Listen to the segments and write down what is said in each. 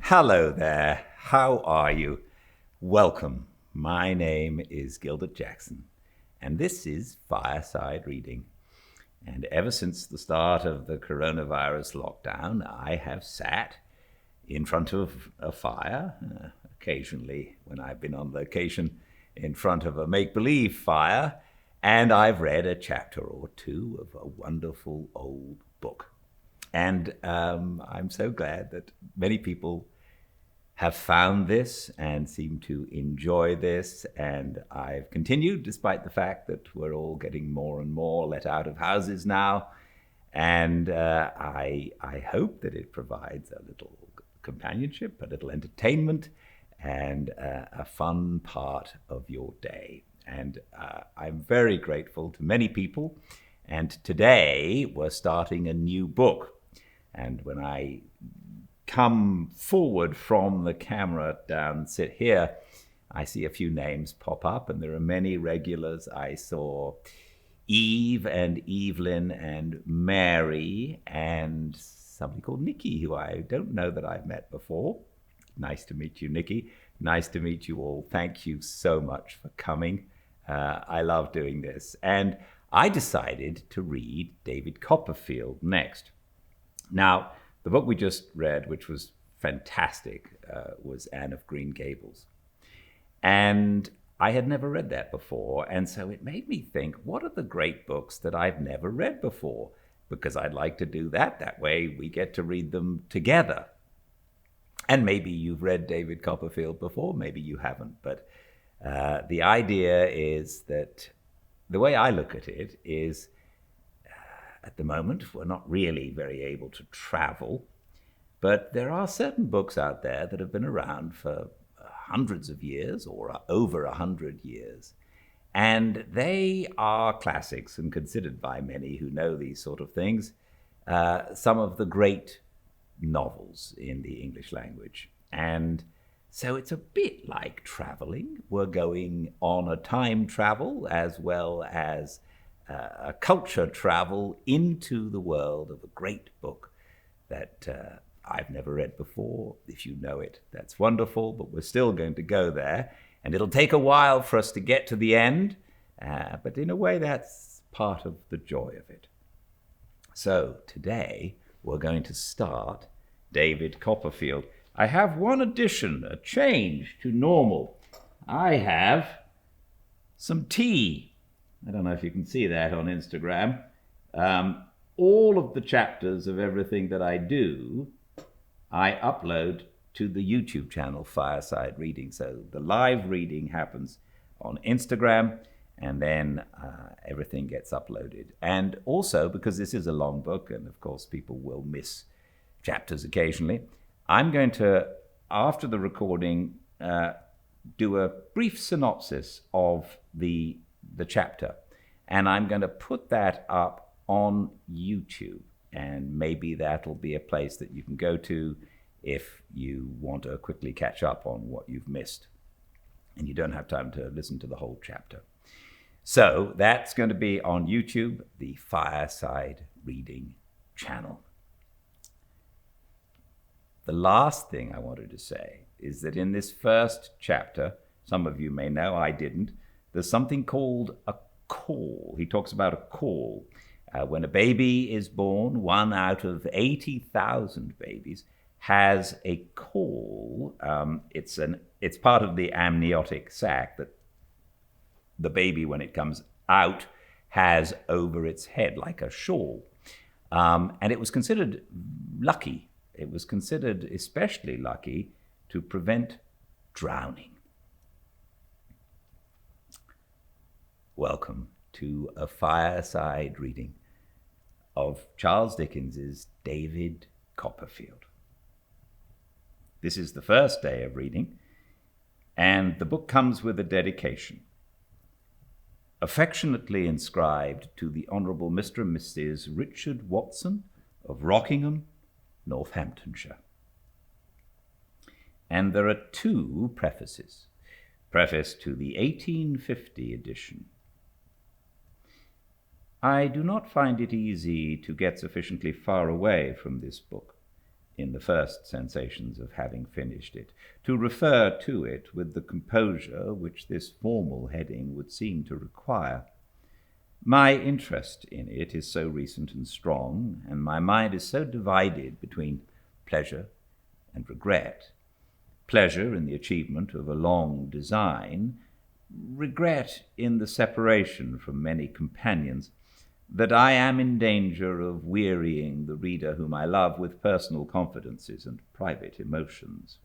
Hello there, how are you? Welcome. My name is Gildart Jackson, and this is Fireside Reading. And ever since the start of the coronavirus lockdown, I have sat in front of a fire, occasionally when I've been on location, in front of a make-believe fire, and I've read a chapter or two of a wonderful old book. And I'm so glad that many people have found this and seem to enjoy this. And I've continued, despite the fact that we're all getting more and more let out of houses now. And I hope that it provides a little companionship, a little entertainment, and a fun part of your day. And I'm very grateful to many people. And today we're starting a new book. And when I come forward from the camera down, sit here, I see a few names pop up, and there are many regulars. I saw Eve and Evelyn and Mary and somebody called Nikki, who I don't know that I've met before. Nice to meet you, Nikki. Nice to meet you all. Thank you so much for coming. I love doing this. And I decided to read David Copperfield next. Now, the book we just read, which was fantastic, was Anne of Green Gables. And I had never read that before, and so it made me think, what are the great books that I've never read before? Because I'd like to do that. That way we get to read them together. And maybe you've read David Copperfield before, maybe you haven't. But the idea is that the way I look at it is, at the moment, we're not really very able to travel, but there are certain books out there that have been around for hundreds of years or over 100 years, and they are classics and considered by many who know these sort of things some of the great novels in the English language. And so it's a bit like traveling. We're going on a time travel as well as a culture travel into the world of a great book that I've never read before. If you know it, that's wonderful, but we're still going to go there. And it'll take a while for us to get to the end, but in a way that's part of the joy of it. So today we're going to start David Copperfield. I have one addition, a change to normal. I have some tea. I don't know if you can see that on Instagram. All of the chapters of everything that I do, I upload to the YouTube channel, Fireside Reading. So the live reading happens on Instagram, and then everything gets uploaded. And also, because this is a long book, and of course people will miss chapters occasionally, I'm going to, after the recording, do a brief synopsis of the chapter, and I'm going to put that up on YouTube, and maybe that'll be a place that you can go to if you want to quickly catch up on what you've missed and you don't have time to listen to the whole chapter. So that's going to be on YouTube, the Fireside Reading channel. The last thing I wanted to say is that in this first chapter, some of you may know, I didn't, there's something called a call. He talks about a call. When a baby is born, 1 out of 80,000 babies has a call. It's part of the amniotic sac that the baby, when it comes out, has over its head, like a shawl. And it was considered lucky. It was considered especially lucky to prevent drowning. Welcome to a fireside reading of Charles Dickens's David Copperfield. This is the first day of reading, and the book comes with a dedication. Affectionately inscribed to the Honourable Mr. and Mrs. Richard Watson of Rockingham, Northamptonshire. And there are 2 prefaces. Preface to the 1850 edition. I do not find it easy to get sufficiently far away from this book. in the first sensations of having finished it, to refer to it with the composure which this formal heading would seem to require. My interest in it is so recent and strong, and my mind is so divided between pleasure and regret, pleasure in the achievement of a long design, regret in the separation from many companions, that I am in danger of wearying the reader whom I love with personal confidences and private emotions.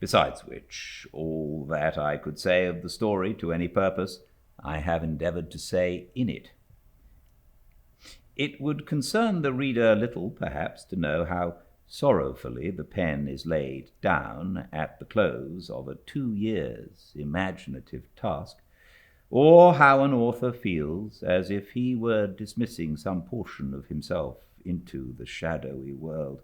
Besides which, all that I could say of the story to any purpose, I have endeavored to say in it. It would concern the reader little, perhaps, to know how sorrowfully the pen is laid down at the close of a 2 years' imaginative task, or how an author feels as if he were dismissing some portion of himself into the shadowy world,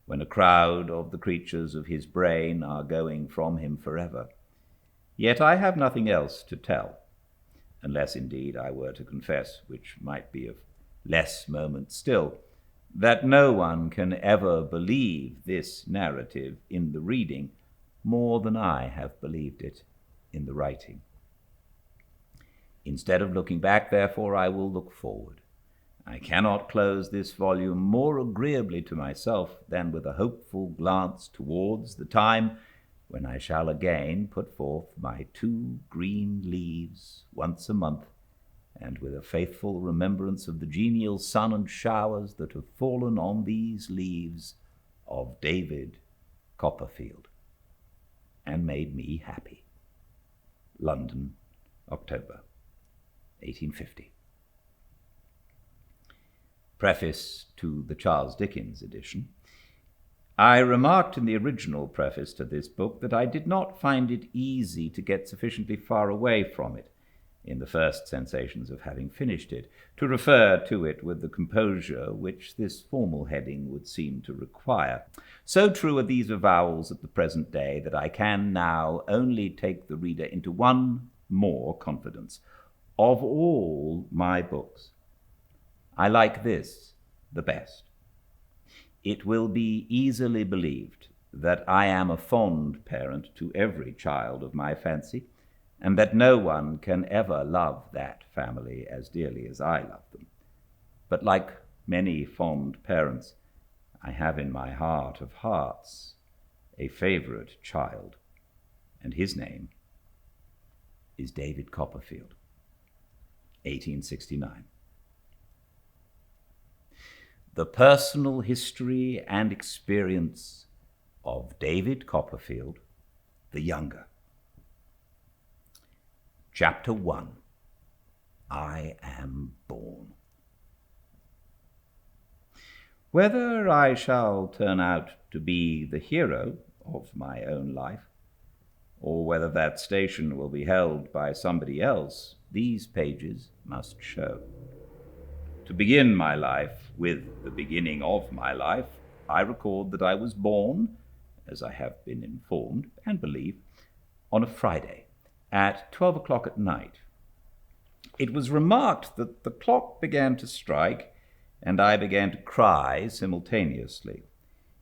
when a crowd of the creatures of his brain are going from him forever. Yet I have nothing else to tell, unless indeed I were to confess, which might be of less moment still, that no one can ever believe this narrative in the reading more than I have believed it in the writing. Instead of looking back, therefore, I will look forward. I cannot close this volume more agreeably to myself than with a hopeful glance towards the time when I shall again put forth my 2 green leaves once a month, and with a faithful remembrance of the genial sun and showers that have fallen on these leaves of David Copperfield, and made me happy. London, October 1850. Preface to the Charles Dickens edition. I remarked in the original preface to this book that I did not find it easy to get sufficiently far away from it, in the first sensations of having finished it, to refer to it with the composure which this formal heading would seem to require. So true are these avowals at the present day that I can now only take the reader into one more confidence. Of all my books, I like this the best. It will be easily believed that I am a fond parent to every child of my fancy, and that no one can ever love that family as dearly as I love them. But like many fond parents, I have in my heart of hearts a favorite child, and his name is David Copperfield. 1869. The personal history and experience of David Copperfield the Younger. Chapter 1. I Am Born. Whether I shall turn out to be the hero of my own life, or whether that station will be held by somebody else, these pages must show. To begin my life with the beginning of my life, I record that I was born, as I have been informed and believe, on a Friday at 12 o'clock at night. It was remarked that the clock began to strike, and I began to cry simultaneously.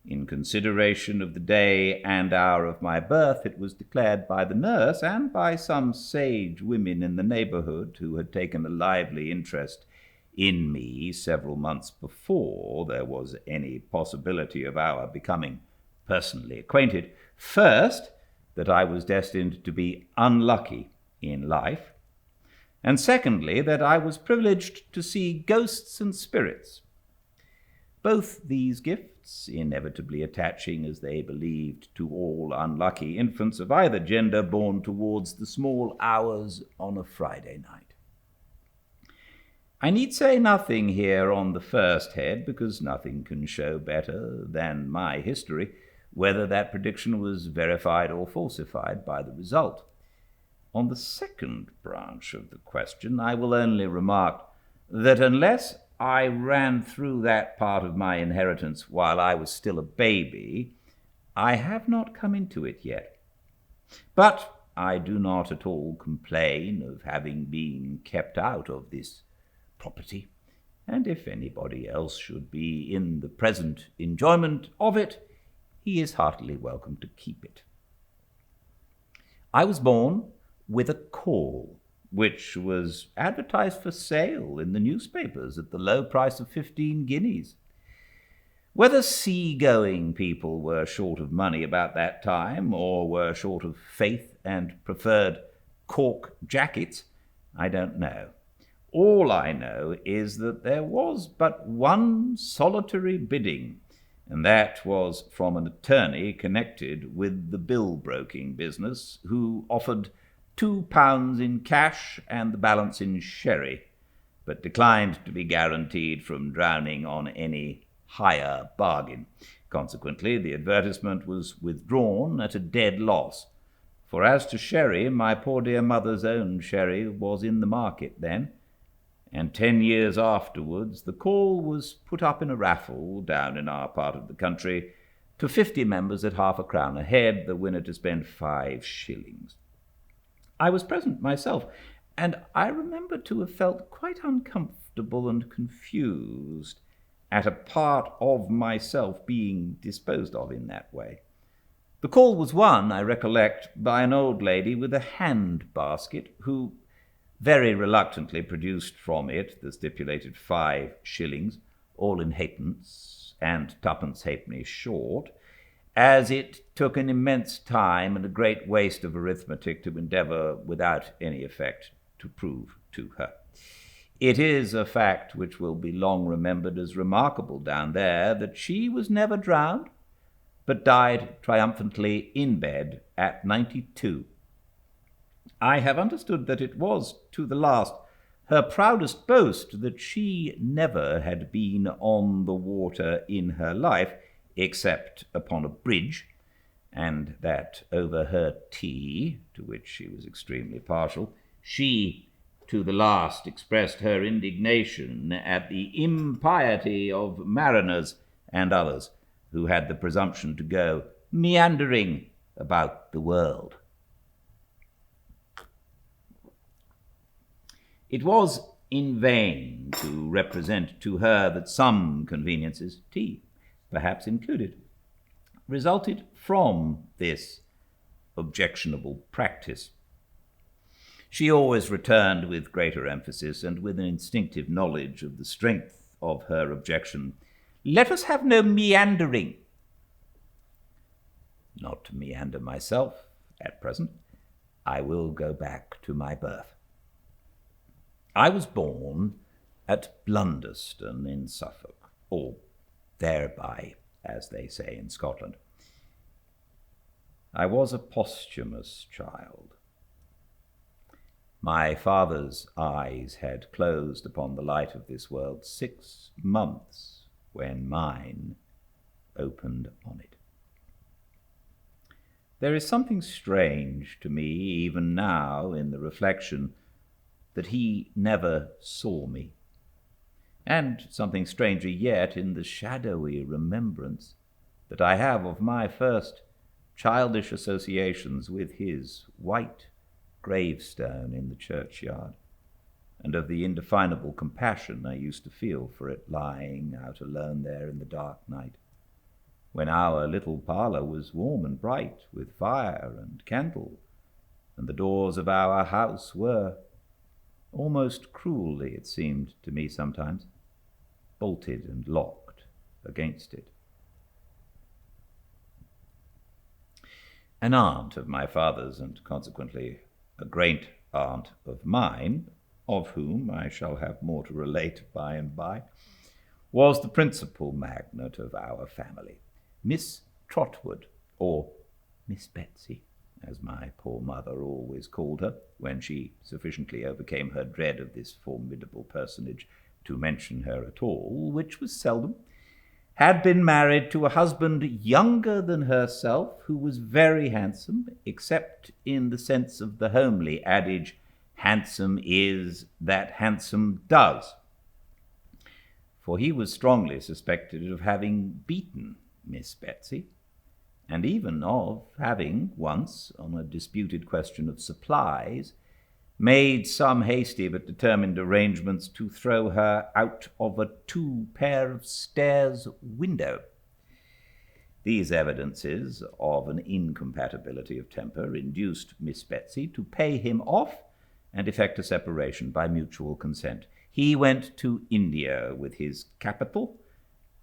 In consideration of the day and hour of my birth, it was declared by the nurse and by some sage women in the neighborhood who had taken a lively interest in me several months before there was any possibility of our becoming personally acquainted. First, that I was destined to be unlucky in life, and secondly, that I was privileged to see ghosts and spirits. Both these gifts, inevitably attaching, as they believed, to all unlucky infants of either gender born towards the small hours on a Friday night. I need say nothing here on the first head, because nothing can show better than my history whether that prediction was verified or falsified by the result. On the second branch of the question, I will only remark that unless I ran through that part of my inheritance while I was still a baby, I have not come into it yet. But I do not at all complain of having been kept out of this property, and if anybody else should be in the present enjoyment of it, he is heartily welcome to keep it. I was born with a caul, which was advertised for sale in the newspapers at the low price of 15 guineas. Whether sea-going people were short of money about that time, or were short of faith and preferred cork jackets, I don't know. All I know is that there was but one solitary bidding, and that was from an attorney connected with the bill-broking business, who offered £2 in cash and the balance in sherry, but declined to be guaranteed from drowning on any higher bargain. Consequently, the advertisement was withdrawn at a dead loss. For as to sherry, my poor dear mother's own sherry was in the market then, and 10 years afterwards the call was put up in a raffle down in our part of the country to 50 members at £0.50 a head, the winner to spend 5 shillings. I was present myself, and I remember to have felt quite uncomfortable and confused at a part of myself being disposed of in that way. The call was won, I recollect, by an old lady with a hand-basket, who very reluctantly produced from it the stipulated 5 shillings, all in halfpence, and 2 halfpenny short, as it took an immense time and a great waste of arithmetic to endeavour, without any effect, to prove to her. It is a fact which will be long remembered as remarkable down there that she was never drowned, but died triumphantly in bed at 92. I have understood that it was, to the last, her proudest boast that she never had been on the water in her life, except upon a bridge, and that over her tea, to which she was extremely partial, she to the last expressed her indignation at the impiety of mariners and others who had the presumption to go meandering about the world. It was in vain to represent to her that some conveniences, tea perhaps included, resulted from this objectionable practice. She always returned with greater emphasis and with an instinctive knowledge of the strength of her objection, "Let us have no meandering." Not to meander myself at present, I will go back to my birth. I was born at Blunderston in Suffolk, or thereby, as they say in Scotland. I was a posthumous child. My father's eyes had closed upon the light of this world 6 months when mine opened on it. There is something strange to me even now in the reflection that he never saw me, and something stranger yet in the shadowy remembrance that I have of my first childish associations with his white gravestone in the churchyard, and of the indefinable compassion I used to feel for it lying out alone there in the dark night, when our little parlour was warm and bright with fire and candle, and the doors of our house were, almost cruelly it seemed to me sometimes, bolted and locked against it. An aunt of my father's, and consequently a great-aunt of mine, of whom I shall have more to relate by and by, was the principal magnate of our family, Miss Trotwood, or Miss Betsy, as my poor mother always called her, when she sufficiently overcame her dread of this formidable personage to mention her at all, which was seldom, had been married to a husband younger than herself, who was very handsome, except in the sense of the homely adage, "Handsome is that handsome does," for he was strongly suspected of having beaten Miss Betsy, and even of having once, on a disputed question of supplies, made some hasty but determined arrangements to throw her out of a 2-pair-of-stairs window. These evidences of an incompatibility of temper induced Miss Betsy to pay him off and effect a separation by mutual consent. He went to India with his capital,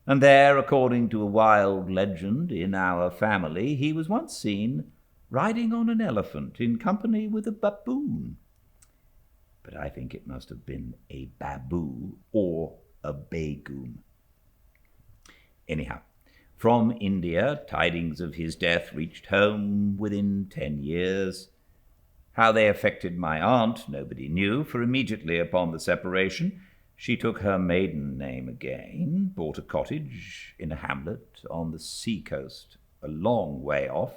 and there, according to a wild legend in our family, he was once seen riding on an elephant in company with a baboon. But I think it must have been a baboo or a bagoon. Anyhow, from India, tidings of his death reached home within 10 years. How they affected my aunt nobody knew, for immediately upon the separation she took her maiden name again, bought a cottage in a hamlet on the sea-coast a long way off,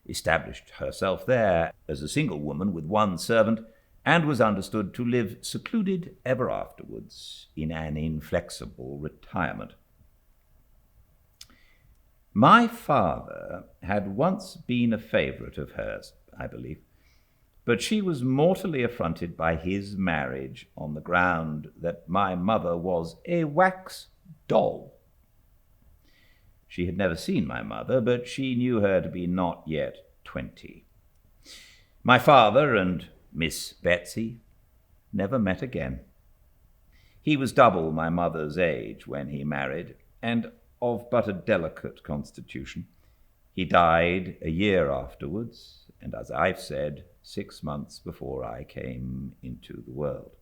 established herself there as a single woman with one servant, and was understood to live secluded ever afterwards in an inflexible retirement. My father had once been a favourite of hers, I believe, but she was mortally affronted by his marriage on the ground that my mother was a wax doll. She had never seen my mother, but she knew her to be not yet 20. My father and Miss Betsy never met again. He was double my mother's age when he married, and of but a delicate constitution. He died a year afterwards, and as I've said, 6 months before I came into the world.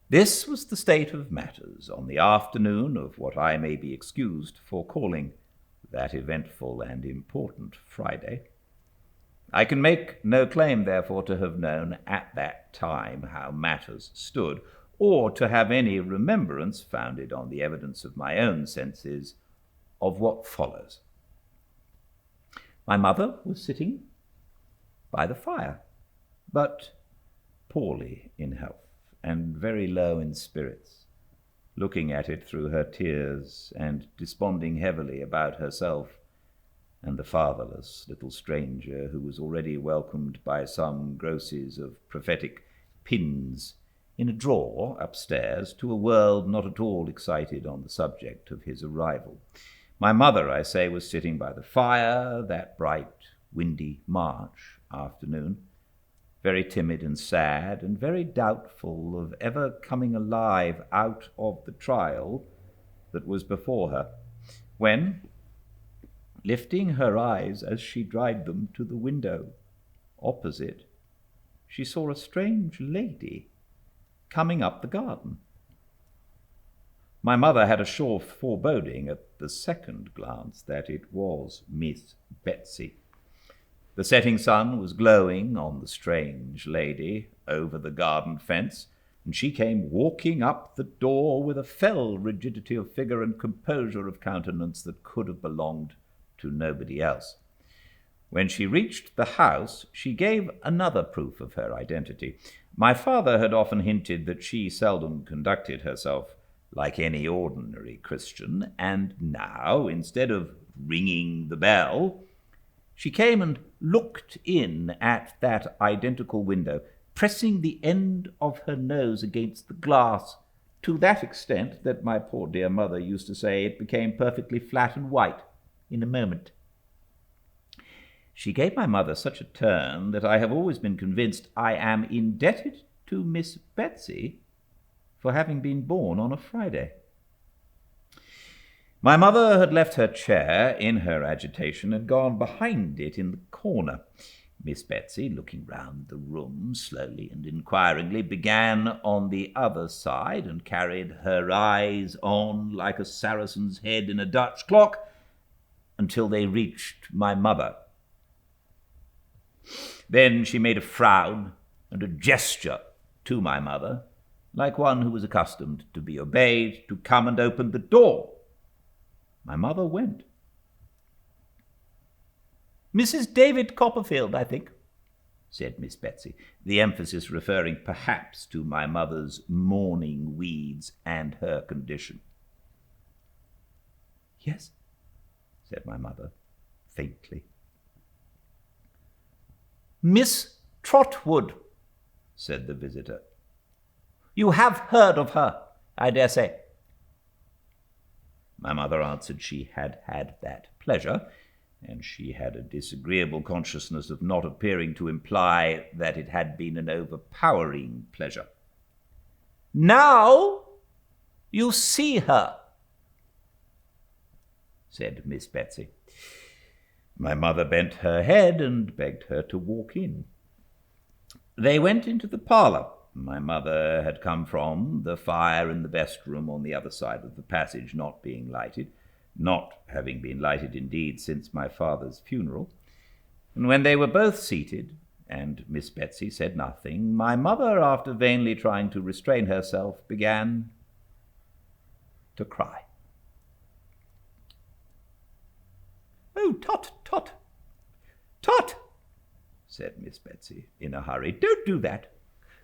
This was the state of matters on the afternoon of what I may be excused for calling that eventful and important Friday. I can make no claim, therefore, to have known at that time how matters stood, or to have any remembrance, founded on the evidence of my own senses, of what follows. My mother was sitting by the fire, but poorly in health and very low in spirits, looking at it through her tears and desponding heavily about herself and the fatherless little stranger who was already welcomed by some grosses of prophetic pins in a drawer upstairs to a world not at all excited on the subject of his arrival. My mother, I say, was sitting by the fire that bright, windy March afternoon, very timid and sad, and very doubtful of ever coming alive out of the trial that was before her, when, lifting her eyes as she dried them to the window opposite, she saw a strange lady coming up the garden. My mother had a sure foreboding at the second glance that it was Miss Betsy. The setting sun was glowing on the strange lady over the garden fence, and she came walking up the door with a fell rigidity of figure and composure of countenance that could have belonged to nobody else. When she reached the house, she gave another proof of her identity. My father had often hinted that she seldom conducted herself like any ordinary Christian, and now, instead of ringing the bell, she came and looked in at that identical window, pressing the end of her nose against the glass to that extent that my poor dear mother used to say it became perfectly flat and white in a moment. She gave my mother such a turn that I have always been convinced I am indebted to Miss Betsy for having been born on a Friday. My mother had left her chair in her agitation and gone behind it in the corner. Miss Betsy, looking round the room slowly and inquiringly, began on the other side and carried her eyes on like a Saracen's head in a Dutch clock until they reached my mother. Then she made a frown and a gesture to my mother, like one who was accustomed to be obeyed, to come and open the door. My mother went. "Mrs. David Copperfield, I think," said Miss Betsy, the emphasis referring perhaps to my mother's mourning weeds and her condition. "Yes," said my mother, faintly. "Miss Trotwood," said the visitor. "You have heard of her, I dare say." My mother answered she had had that pleasure, and she had a disagreeable consciousness of not appearing to imply that it had been an overpowering pleasure. "Now you see her," said Miss Betsy. My mother bent her head and begged her to walk in. They went into the parlour. My mother had come from, the fire in the best room on the other side of the passage not being lighted, not having been lighted indeed since my father's funeral. And when they were both seated, and Miss Betsy said nothing, my mother, after vainly trying to restrain herself, began to cry. "Oh, Tot, Tot, Tot," said Miss Betsy in a hurry. "Don't do that.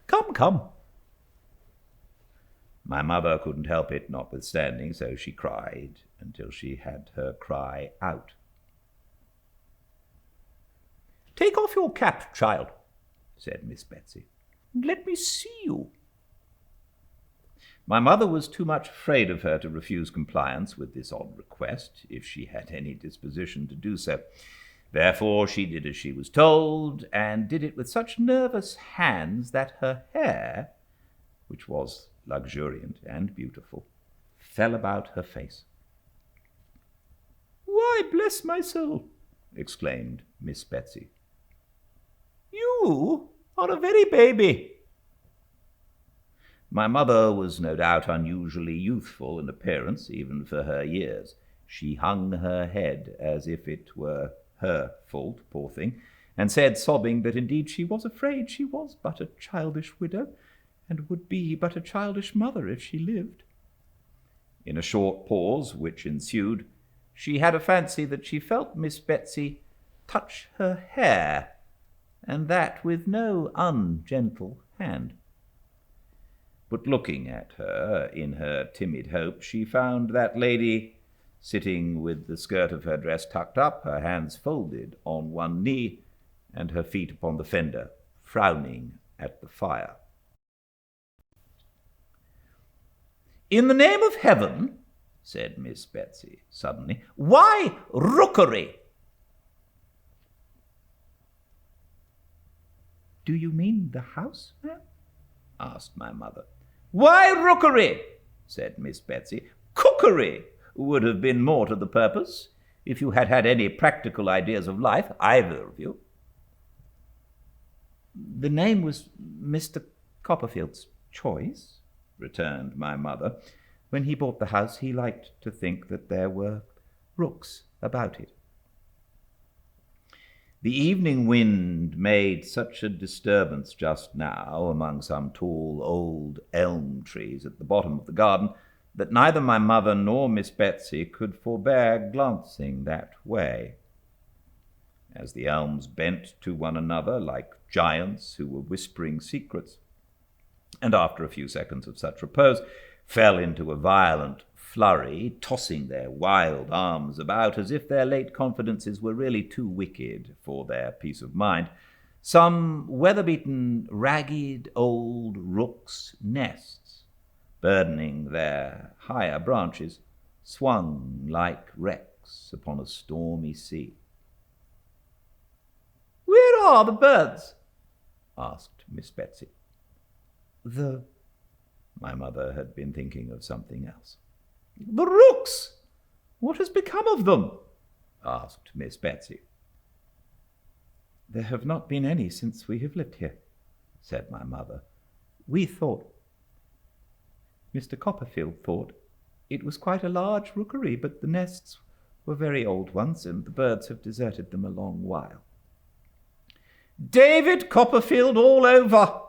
Come, come." My mother couldn't help it, notwithstanding, so she cried until she had her cry out. "Take off your cap, child," said Miss Betsy, "and let me see you." My mother was too much afraid of her to refuse compliance with this odd request, if she had any disposition to do so. Therefore she did as she was told, and did it with such nervous hands that her hair, which was luxuriant and beautiful, fell about her face. "Why, bless my soul," exclaimed Miss Betsy, "you are a very baby." My mother was no doubt unusually youthful in appearance, even for her years. She hung her head as if it were her fault, poor thing, and said, sobbing, that indeed she was afraid she was but a childish widow, and would be but a childish mother if she lived. In a short pause which ensued, she had a fancy that she felt Miss Betsy touch her hair, and that with no ungentle hand. But looking at her in her timid hope, she found that lady sitting with the skirt of her dress tucked up, her hands folded on one knee, and her feet upon the fender, frowning at the fire. "In the name of heaven," said Miss Betsy suddenly, "why rookery?" "Do you mean the house, ma'am?" asked my mother. "Why rookery?" said Miss Betsy. "Cookery would have been more to the purpose, if you had had any practical ideas of life, either of you." "The name was Mr. Copperfield's choice," returned my mother. "When he bought the house, he liked to think that there were rooks about it." The evening wind made such a disturbance just now among some tall old elm trees at the bottom of the garden that neither my mother nor Miss Betsy could forbear glancing that way. As the elms bent to one another like giants who were whispering secrets, and after a few seconds of such repose fell into a violent flurry, tossing their wild arms about as if their late confidences were really too wicked for their peace of mind, some weather-beaten, ragged old rooks' nests, burdening their higher branches, swung like wrecks upon a stormy sea. "Where are the birds?" asked Miss Betsy. My mother had been thinking of something else. "The rooks! What has become of them?" asked Miss Betsy. "There have not been any since we have lived here," said my mother. Mr. Copperfield thought it was quite a large rookery, but the nests were very old ones, and the birds have deserted them a long while." "David Copperfield all over!"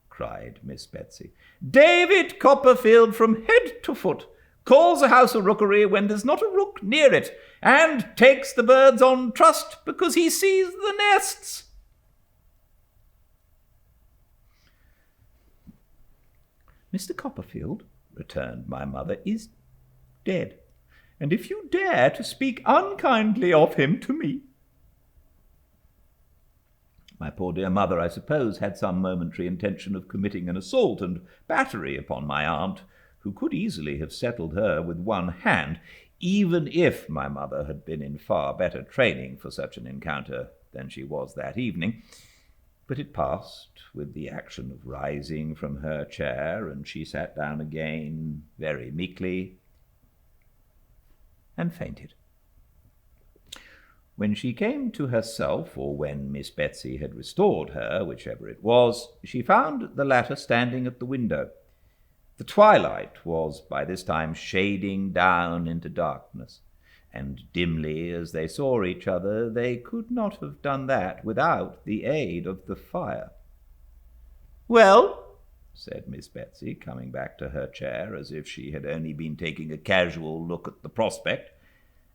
cried Miss Betsy. "David Copperfield from head to foot calls a house a rookery when there's not a rook near it, and takes the birds on trust because he sees the nests." "Mr. Copperfield," returned my mother, "is dead, and if you dare to speak unkindly of him to me—" My poor dear mother, I suppose, had some momentary intention of committing an assault and battery upon my aunt, who could easily have settled her with one hand, even if my mother had been in far better training for such an encounter than she was that evening. But it passed with the action of rising from her chair, and she sat down again very meekly and fainted. When she came to herself, or when Miss Betsy had restored her, whichever it was, she found the latter standing at the window. The twilight was by this time shading down into darkness, and dimly as they saw each other, they could not have done that without the aid of the fire. "Well," said Miss Betsy, coming back to her chair as if she had only been taking a casual look at the prospect,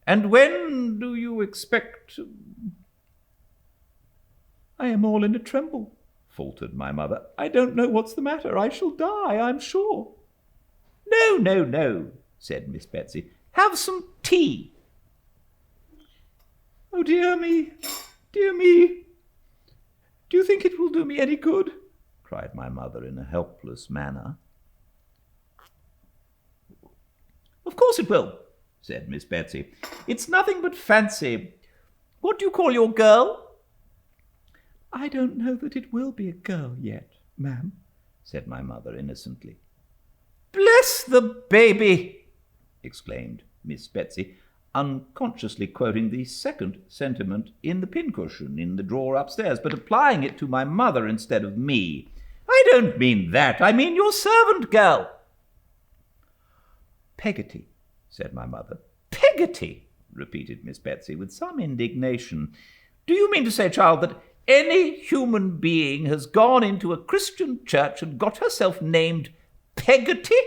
"and when do you expect—" "I am all in a tremble," faltered my mother. "I don't know what's the matter. I shall die, I'm sure." "No, no, no," said Miss Betsy. "Have some tea." "Oh, dear me, dear me. Do you think it will do me any good?" cried my mother in a helpless manner. "Of course it will," said Miss Betsy. "It's nothing but fancy. What do you call your girl?" "I don't know that it will be a girl yet, ma'am," said my mother innocently. "Bless the baby!" exclaimed Miss Betsy, unconsciously quoting the second sentiment in the pincushion in the drawer upstairs, but applying it to my mother instead of me. "I don't mean that. I mean your servant girl." "Peggotty," said my mother. "Peggotty!" repeated Miss Betsy with some indignation. "Do you mean to say, child, that any human being has gone into a Christian church and got herself named Peggotty?"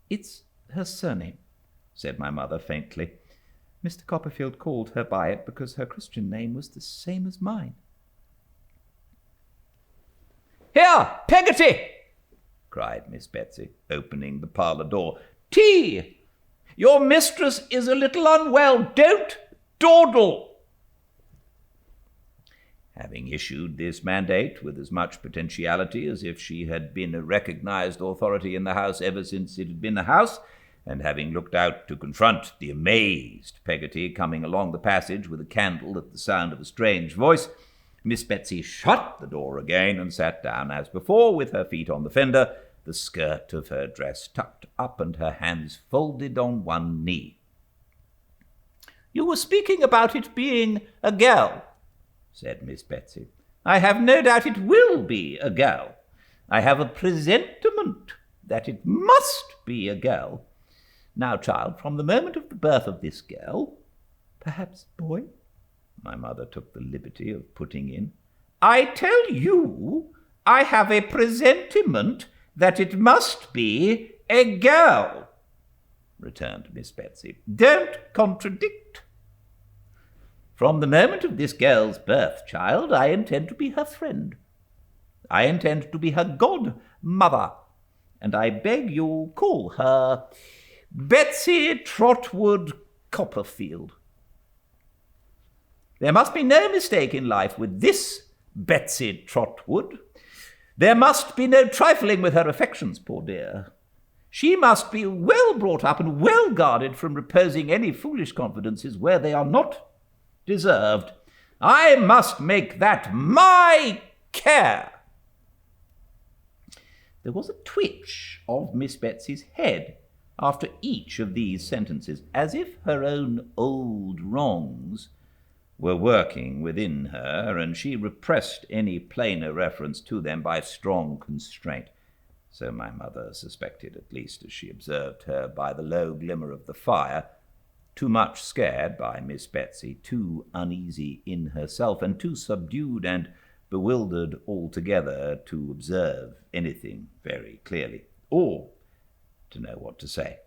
"It's her surname," said my mother faintly. "Mr. Copperfield called her by it because her Christian name was the same as mine." "Here, Peggotty!" cried Miss Betsy, opening the parlour door. "Tea! Your mistress is a little unwell. Don't dawdle." Having issued this mandate with as much potentiality as if she had been a recognized authority in the house ever since it had been a house, and having looked out to confront the amazed Peggotty coming along the passage with a candle at the sound of a strange voice, Miss Betsy shut the door again and sat down as before, with her feet on the fender, the skirt of her dress tucked up and her hands folded on one knee. "You were speaking about it being a girl," said Miss Betsy. "I have no doubt it will be a girl. I have a presentiment that it must be a girl. Now, child, from the moment of the birth of this girl—" "Perhaps boy?" my mother took the liberty of putting in. "I tell you, I have a presentiment that it must be a girl," returned Miss Betsy. "Don't contradict. From the moment of this girl's birth, child, I intend to be her friend. I intend to be her godmother, and I beg you'll call her Betsy Trotwood Copperfield. There must be no mistake in life with this Betsy Trotwood. There must be no trifling with her affections, poor dear. She must be well brought up and well guarded from reposing any foolish confidences where they are not deserved. I must make that my care." There was a twitch of Miss Betsy's head after each of these sentences, as if her own old wrongs were working within her, and she repressed any plainer reference to them by strong constraint. So my mother suspected, at least as she observed her by the low glimmer of the fire, too much scared by Miss Betsy, too uneasy in herself, and too subdued and bewildered altogether to observe anything very clearly, or to know what to say.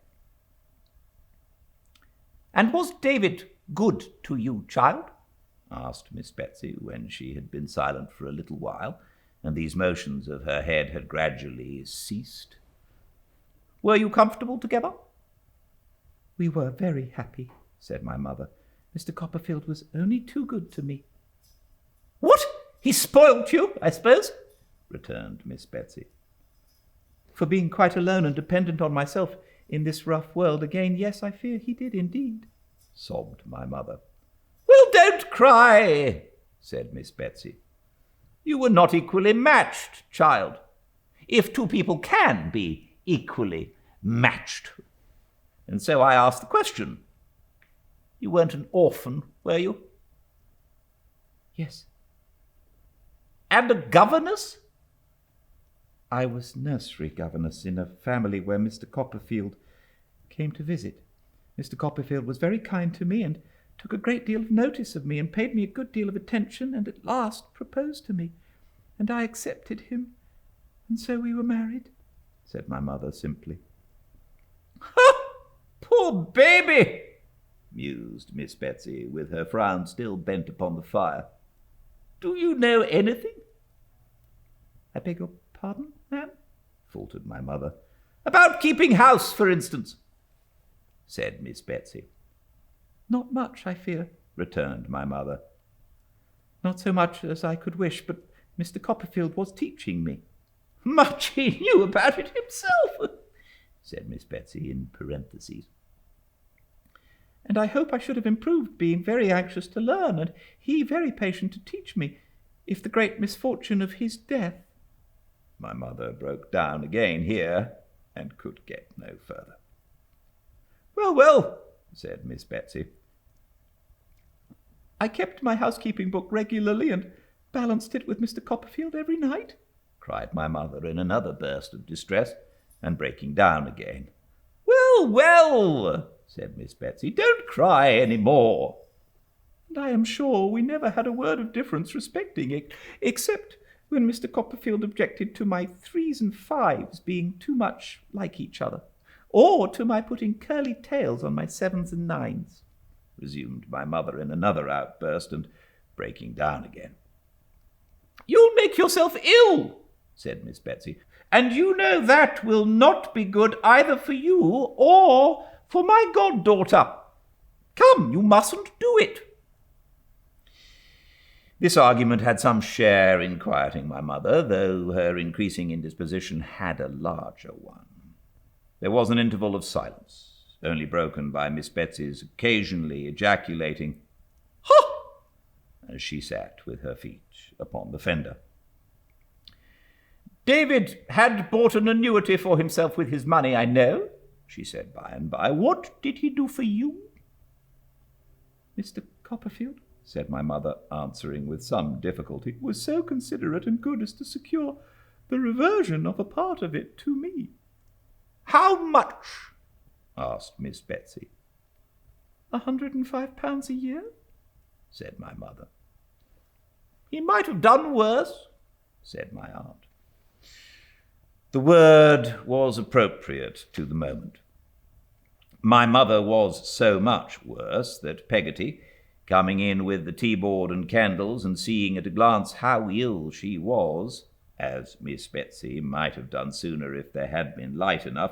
"And was David good to you, child?" asked Miss Betsy, when she had been silent for a little while, and these motions of her head had gradually ceased. "Were you comfortable together?" "We were very happy," said my mother. "Mr. Copperfield was only too good to me." "What He spoilt you, I suppose, returned Miss Betsy. For being quite alone and dependent on myself in this rough world, again, yes, I fear he did indeed, sobbed my mother. Well, don't cry, said Miss Betsy. You were not equally matched, child, if two people can be equally matched. And so I asked the question. You weren't an orphan, were you? Yes. And a governess? I was nursery governess in a family where Mr. Copperfield came to visit. Mr. Copperfield was very kind to me and took a great deal of notice of me and paid me a good deal of attention and at last proposed to me. And I accepted him, and so we were married, said my mother simply. Ha! Poor baby, mused Miss Betsy, with her frown still bent upon the fire. Do you know anything? I beg your pardon, ma'am? Faltered my mother. About keeping house, for instance, said Miss Betsy. Not much, I fear, returned my mother. Not so much as I could wish, but Mr. Copperfield was teaching me. Much he knew about it himself, said Miss Betsy in parentheses. And I hope I should have improved, being very anxious to learn, and he very patient to teach me, if the great misfortune of his death. My mother broke down again here, and could get no further. Well, well, said Miss Betsy. I kept my housekeeping book regularly and balanced it with Mr. Copperfield every night, cried my mother in another burst of distress, and breaking down again. Well, well, said Miss Betsy, don't cry any more. And I am sure we never had a word of difference respecting it, except when Mr. Copperfield objected to my 3s and 5s being too much like each other, or to my putting curly tails on my 7s and 9s, resumed my mother in another outburst, and breaking down again. You'll make yourself ill, said Miss Betsy, and you know that will not be good either for you or for my goddaughter. Come, you mustn't do it. This argument had some share in quieting my mother, though her increasing indisposition had a larger one. There was an interval of silence, only broken by Miss Betsy's occasionally ejaculating, "Ha!" as she sat with her feet upon the fender. David had bought an annuity for himself with his money, I know, she said by and by. What did he do for you? Mr. Copperfield, said my mother, answering with some difficulty, was so considerate and good as to secure the reversion of a part of it to me. How much? Asked Miss Betsy. £105 a year, said my mother. He might have done worse, said my aunt. The word was appropriate to the moment. My mother was so much worse that Peggotty, coming in with the teaboard and candles and seeing at a glance how ill she was, as Miss Betsy might have done sooner if there had been light enough,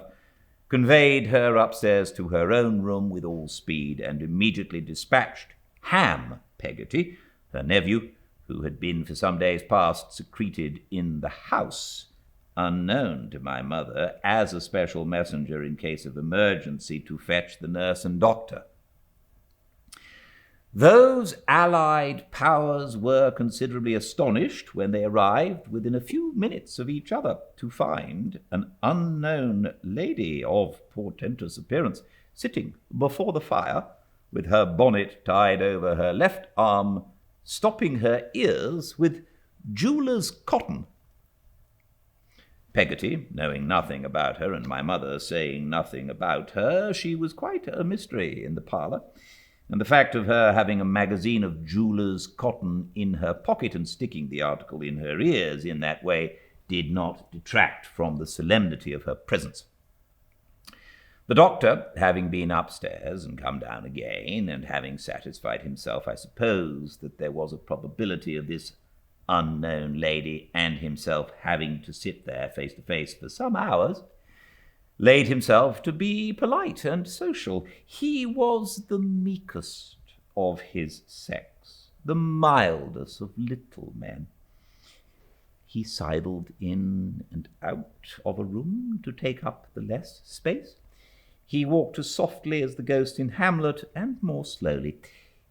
conveyed her upstairs to her own room with all speed, and immediately dispatched Ham Peggotty, her nephew, who had been for some days past secreted in the house, unknown to my mother, as a special messenger in case of emergency to fetch the nurse and doctor. Those allied powers were considerably astonished when they arrived within a few minutes of each other to find an unknown lady of portentous appearance sitting before the fire with her bonnet tied over her left arm, stopping her ears with jeweller's cotton. Peggotty, knowing nothing about her, and my mother saying nothing about her, she was quite a mystery in the parlour, and the fact of her having a magazine of jeweller's cotton in her pocket and sticking the article in her ears in that way did not detract from the solemnity of her presence. The doctor, having been upstairs and come down again, and having satisfied himself, I suppose, that there was a probability of this unknown lady and himself having to sit there face to face for some hours, laid himself to be polite and social. He was the meekest of his sex, the mildest of little men, He sidled in and out of a room to take up the less space. He walked as softly as the ghost in Hamlet, and more slowly.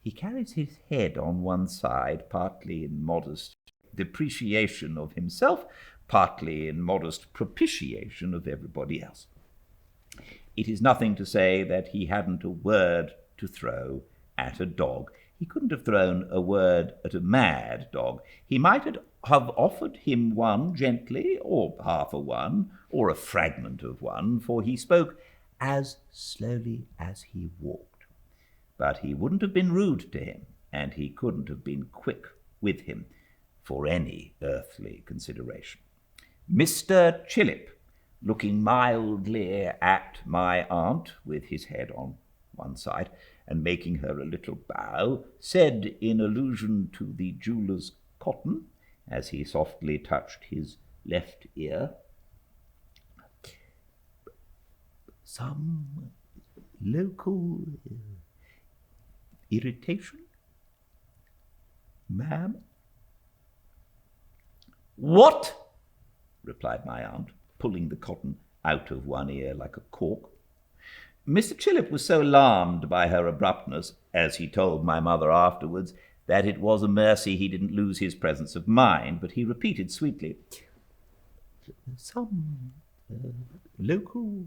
He carries his head on one side, partly in modest depreciation of himself, partly in modest propitiation of everybody else. It is nothing to say that he hadn't a word to throw at a dog. He couldn't have thrown a word at a mad dog. He might have offered him one gently, or half a one, or a fragment of one, for he spoke as slowly as he walked. But he wouldn't have been rude to him, and he couldn't have been quick with him for any earthly consideration. Mr. Chillip, looking mildly at my aunt, with his head on one side, and making her a little bow, said in allusion to the jeweller's cotton, as he softly touched his left ear, "Some local irritation, ma'am?" "What?" replied my aunt, pulling the cotton out of one ear like a cork. Mr. Chillip was so alarmed by her abruptness, as he told my mother afterwards, that it was a mercy he didn't lose his presence of mind, but he repeated sweetly, "Some local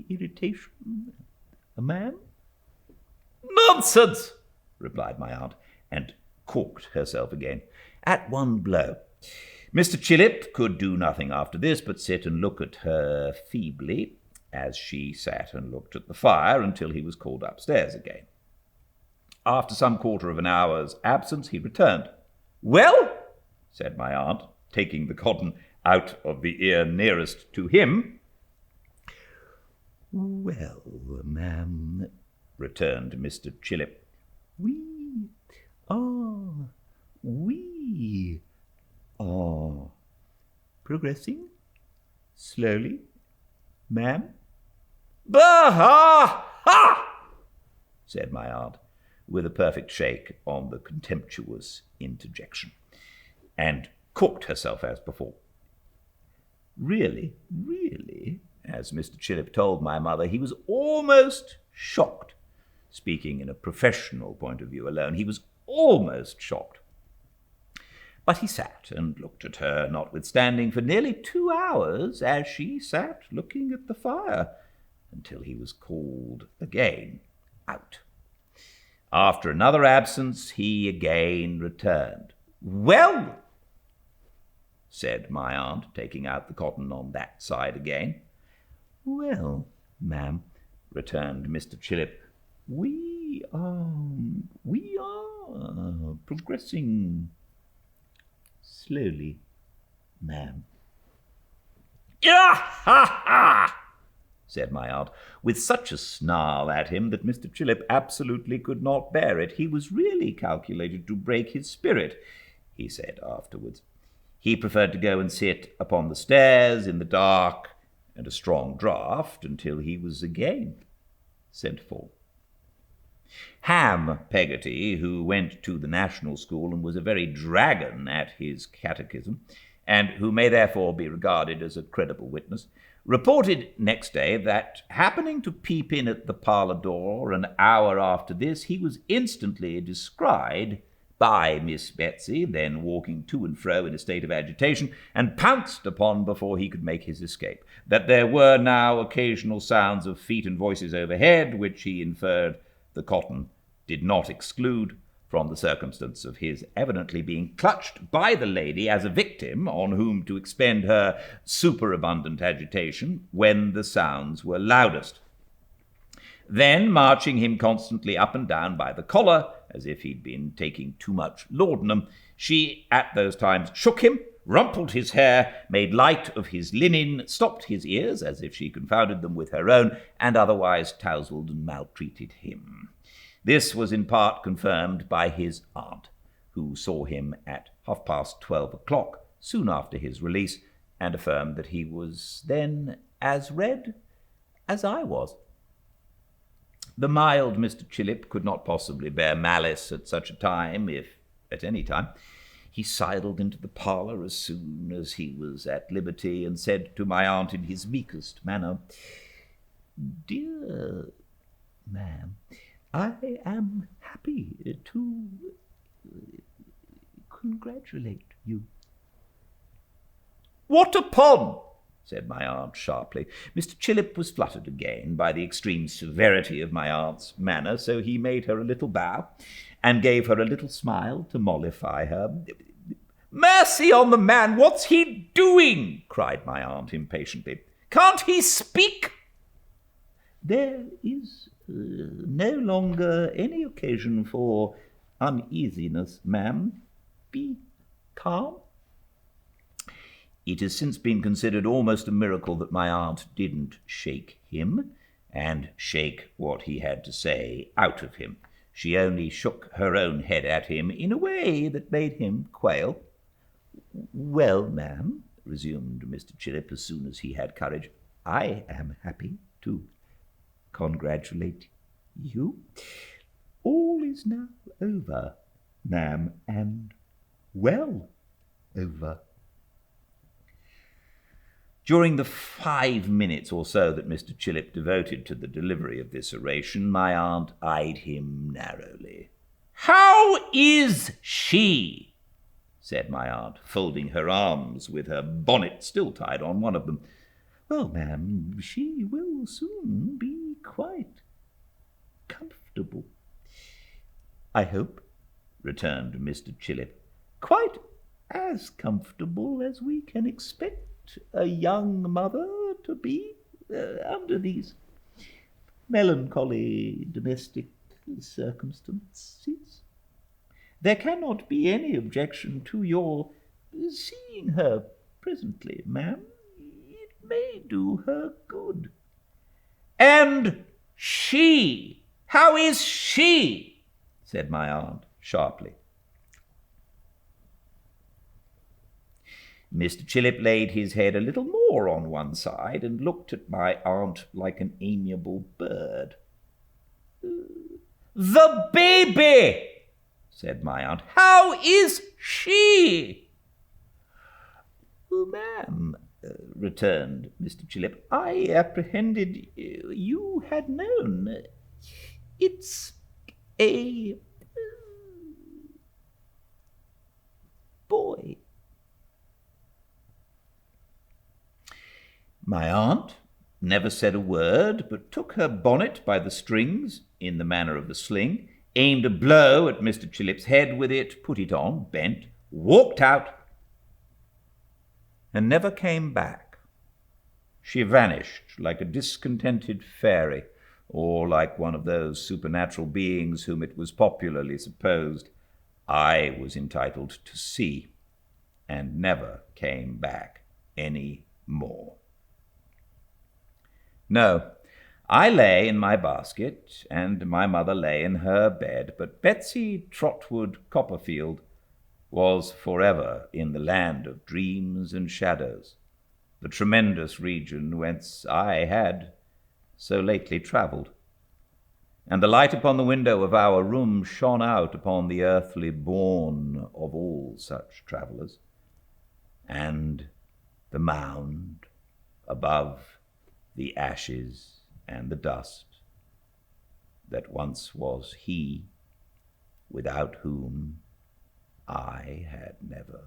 irritation, ma'am?" "Nonsense!" replied my aunt, and corked herself again, at one blow. Mr. Chillip could do nothing after this but sit and look at her feebly, as she sat and looked at the fire, until he was called upstairs again. After some quarter of an hour's absence, he returned. "Well," said my aunt, taking the cotton out of the ear nearest to him. "Well, ma'am," returned Mr. Chillip, we are progressing slowly, ma'am." "Bah! Ha! Ha!" said my aunt, with a perfect shake on the contemptuous interjection, and corked herself as before. Really, as Mr. Chillip told my mother, he was almost shocked. Speaking in a professional point of view alone, he was almost shocked. But he sat and looked at her, notwithstanding, for nearly 2 hours, as she sat looking at the fire, until he was called again out. After another absence, he again returned. "Well," said my aunt, taking out the cotton on that side again. "Well, ma'am," returned Mr. Chillip, we are progressing slowly, ma'am." "Ah, ha, ha!" said my aunt, with such a snarl at him that Mr. Chillip absolutely could not bear it. He was really calculated to break his spirit, he said afterwards. He preferred to go and sit upon the stairs in the dark and a strong draught until he was again sent for. Ham Peggotty, who went to the National School and was a very dragon at his catechism, and who may therefore be regarded as a credible witness, reported next day that, happening to peep in at the parlour door an hour after this, he was instantly descried by Miss Betsy, then walking to and fro in a state of agitation, and pounced upon before he could make his escape. That there were now occasional sounds of feet and voices overhead, which he inferred the cotton did not exclude, from the circumstance of his evidently being clutched by the lady as a victim on whom to expend her superabundant agitation when the sounds were loudest. Then, marching him constantly up and down by the collar, as if he'd been taking too much laudanum, she at those times shook him, rumpled his hair, made light of his linen, stopped his ears, as if she confounded them with her own, and otherwise tousled and maltreated him. This was in part confirmed by his aunt, who saw him at 12:30, soon after his release, and affirmed that he was then as red as I was. The mild Mr. Chillip could not possibly bear malice at such a time, if at any time. He sidled into the parlour as soon as he was at liberty, and said to my aunt in his meekest manner, "Dear ma'am, I am happy to congratulate you." "What upon?" said my aunt sharply. Mr. Chillip was fluttered again by the extreme severity of my aunt's manner, so he made her a little bow, and gave her a little smile to mollify her. "Mercy on the man, what's he doing?" cried my aunt impatiently. "Can't he speak?" "There is no longer any occasion for uneasiness, ma'am. Be calm." It has since been considered almost a miracle that my aunt didn't shake him, and shake what he had to say out of him. She only shook her own head at him in a way that made him quail. "Well, ma'am," resumed Mr. Chillip as soon as he had courage, "I am happy to congratulate you. All is now over, ma'am, and well over." During the 5 minutes or so that Mr. Chillip devoted to the delivery of this oration, my aunt eyed him narrowly. "How is she?" said my aunt, folding her arms with her bonnet still tied on one of them. "Well, ma'am, she will soon be quite comfortable, I hope," returned Mr. Chillip. "Quite as comfortable as we can expect a young mother to be under these melancholy domestic circumstances. There cannot be any objection to your seeing her presently, ma'am. It may do her good." "And she? How is she?" said my aunt sharply. Mr. Chillip laid his head a little more on one side and looked at my aunt like an amiable bird. "The baby," said my aunt. "How is she?" "Oh, ma'am," returned Mr. Chillip, "I apprehended you had known. It's a boy." My aunt never said a word, but took her bonnet by the strings, in the manner of the sling, aimed a blow at Mr. Chillip's head with it, put it on, bent, walked out, and never came back. She vanished like a discontented fairy, or like one of those supernatural beings whom it was popularly supposed I was entitled to see, and never came back any more. No, I lay in my basket, and my mother lay in her bed, but Betsy Trotwood Copperfield was forever in the land of dreams and shadows, the tremendous region whence I had so lately travelled. And the light upon the window of our room shone out upon the earthly bourne of all such travellers, and the mound above the ashes and the dust that once was he, without whom I had never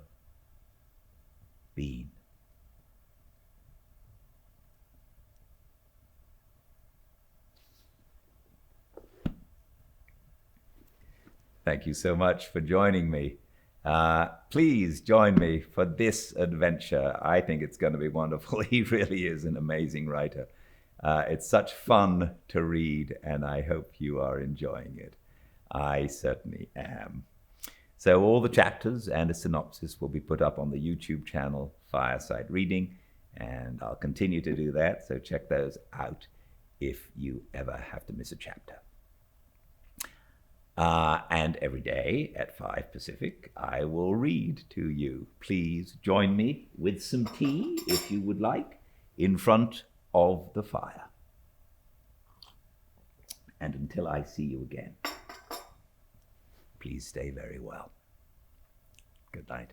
been. Thank you so much for joining me. Please join me for this adventure. I think it's going to be wonderful. He really is an amazing writer. It's such fun to read, and I hope you are enjoying it. I certainly am. So all the chapters and a synopsis will be put up on the YouTube channel Fireside Reading, and I'll continue to do that, so check those out if you ever have to miss a chapter. And every day at 5 Pacific, I will read to you. Please join me with some tea, if you would like, in front of the fire. And until I see you again, please stay very well. Good night.